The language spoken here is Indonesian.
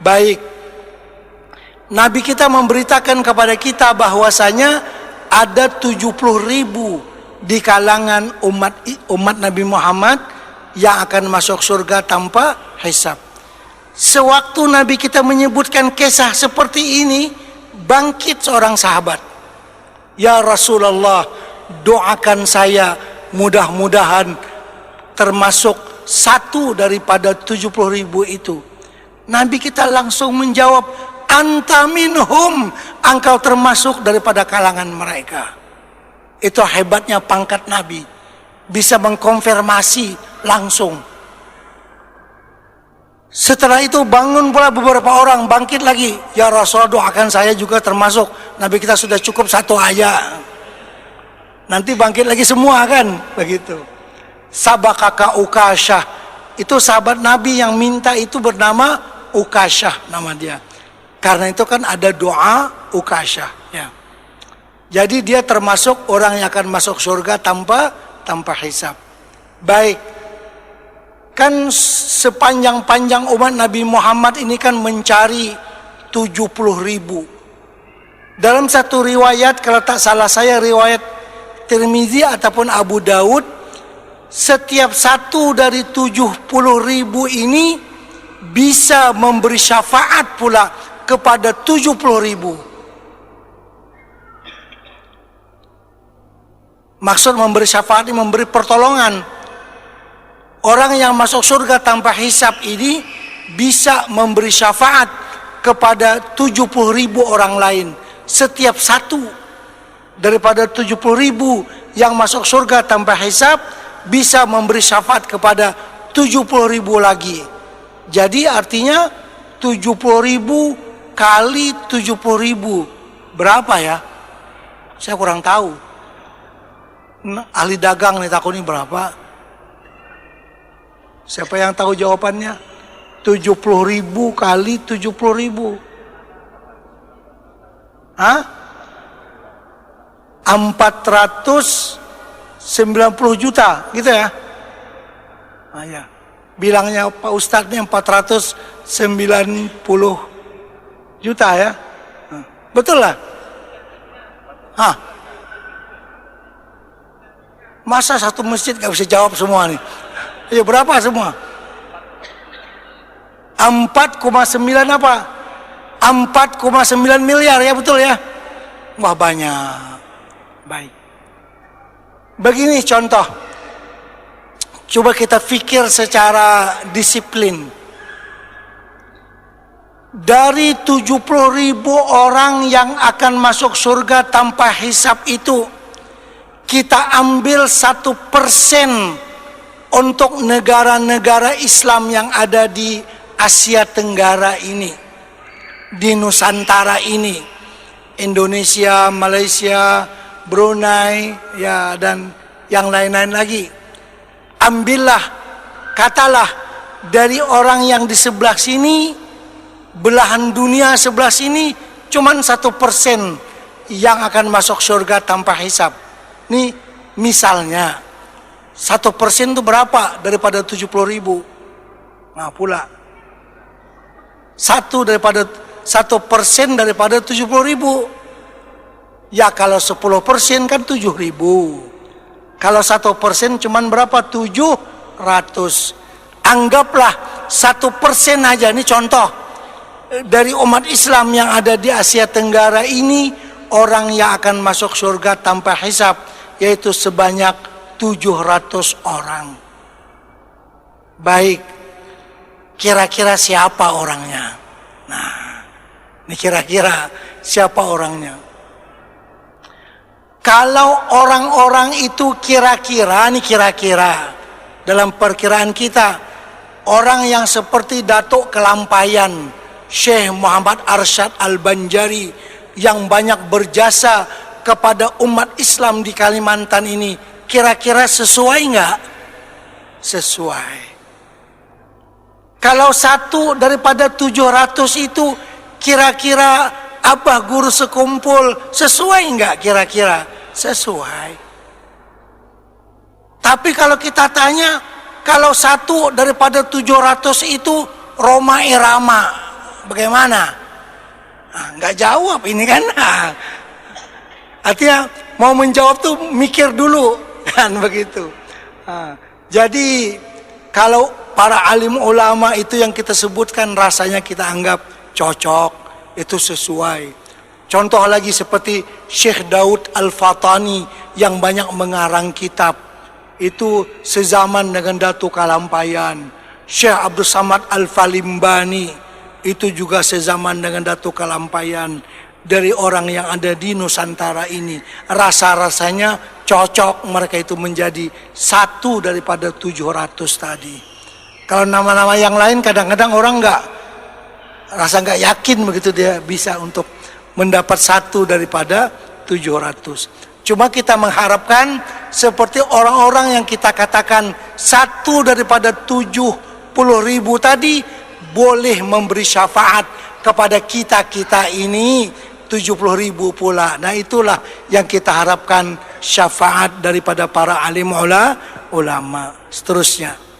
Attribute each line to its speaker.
Speaker 1: Baik, Nabi kita memberitakan kepada kita bahwasanya ada 70.000 di kalangan umat Nabi Muhammad yang akan masuk surga tanpa hisab. Sewaktu Nabi kita menyebutkan kisah seperti ini, bangkit seorang sahabat. Ya Rasulullah, doakan saya mudah-mudahan termasuk satu daripada 70.000 itu. Nabi kita langsung menjawab, anta minhum, engkau termasuk daripada kalangan mereka. Itu hebatnya pangkat Nabi, bisa mengkonfirmasi langsung. Setelah itu bangun pula beberapa orang, bangkit lagi. Ya Rasulullah, doakan saya juga termasuk. Nabi kita sudah cukup satu ayat. Nanti bangkit lagi semua kan, begitu. Sabakaka Ukasyah, itu sahabat Nabi yang minta itu bernama Ukasyah nama dia. Karena itu kan ada doa Ukasyah, ya. Jadi dia termasuk orang yang akan masuk surga tanpa hisab. Baik. Kan sepanjang-panjang umat Nabi Muhammad ini kan mencari 70.000. Dalam satu riwayat, kalau tak salah saya riwayat Tirmizi ataupun Abu Daud, setiap satu dari 70.000 ini bisa memberi syafaat pula kepada 70.000. Maksud memberi syafaat ini memberi pertolongan. Orang yang masuk surga tanpa hisab ini bisa memberi syafaat kepada 70.000 orang lain. Setiap satu daripada 70.000 yang masuk surga tanpa hisab bisa memberi syafaat kepada 70.000 lagi. Jadi artinya 70.000 kali 70.000 berapa ya? Saya kurang tahu. Ahli dagang nih takut ini berapa? Siapa yang tahu jawabannya? 70.000 kali 70.000. Hah? 490 juta, gitu ya? Ah, ya. Bilangnya Pak Ustadz ini 490 juta ya? Betul lah? Hah? Masa satu masjid gak bisa jawab semua nih? Ya berapa semua? 4,9 apa? 4,9 miliar ya, betul ya? Wah banyak. Baik. Begini contoh. Coba kita pikir secara disiplin. Dari 70.000 orang yang akan masuk surga tanpa hisab itu, kita ambil 1% untuk negara-negara Islam yang ada di Asia Tenggara ini, di Nusantara ini, Indonesia, Malaysia, Brunei, ya dan yang lain-lain lagi. Ambillah, katalah dari orang yang di sebelah sini, belahan dunia sebelah sini, cuman 1% yang akan masuk surga tanpa hisab. Nih misalnya 1% itu berapa daripada 70.000? Nah pula 1% daripada 70.000. Ya kalau 10% kan 7.000. Kalau 1% cuman berapa? 700. Anggaplah 1% aja, ini contoh. Dari umat Islam yang ada di Asia Tenggara ini, orang yang akan masuk surga tanpa hisab, yaitu sebanyak 700 orang. Baik, kira-kira siapa orangnya? Nah, ini kira-kira siapa orangnya? Kalau orang-orang itu kira-kira dalam perkiraan kita, orang yang seperti Datuk Kelampayan, Syekh Muhammad Arsyad Al-Banjari, yang banyak berjasa kepada umat Islam di Kalimantan ini, kira-kira sesuai nggak? Sesuai. Kalau satu daripada 700 itu, kira-kira Abah Guru Sekumpul sesuai nggak kira-kira? Sesuai. Tapi kalau kita tanya, kalau satu daripada 700 itu Roma Irama, bagaimana? Nah, nggak jawab ini kan. Nah, artinya mau menjawab tuh mikir dulu kan begitu. Nah, jadi kalau para alim ulama itu yang kita sebutkan rasanya kita anggap cocok, itu sesuai. Contoh lagi seperti Syekh Daud Al-Fatani yang banyak mengarang kitab, itu sezaman dengan Datuk Kalampayan. Syekh Abdul Samad Al-Falimbani itu juga sezaman dengan Datuk Kalampayan. Dari orang yang ada di Nusantara ini, rasa-rasanya cocok mereka itu menjadi satu daripada 700 tadi. Kalau nama-nama yang lain kadang-kadang orang nggak yakin begitu dia bisa untuk mendapat satu daripada 700. Cuma kita mengharapkan seperti orang-orang yang kita katakan satu daripada 70.000 tadi boleh memberi syafaat kepada kita ini 70.000 pula. Nah itulah yang kita harapkan, syafaat daripada para alim ulama. Seterusnya.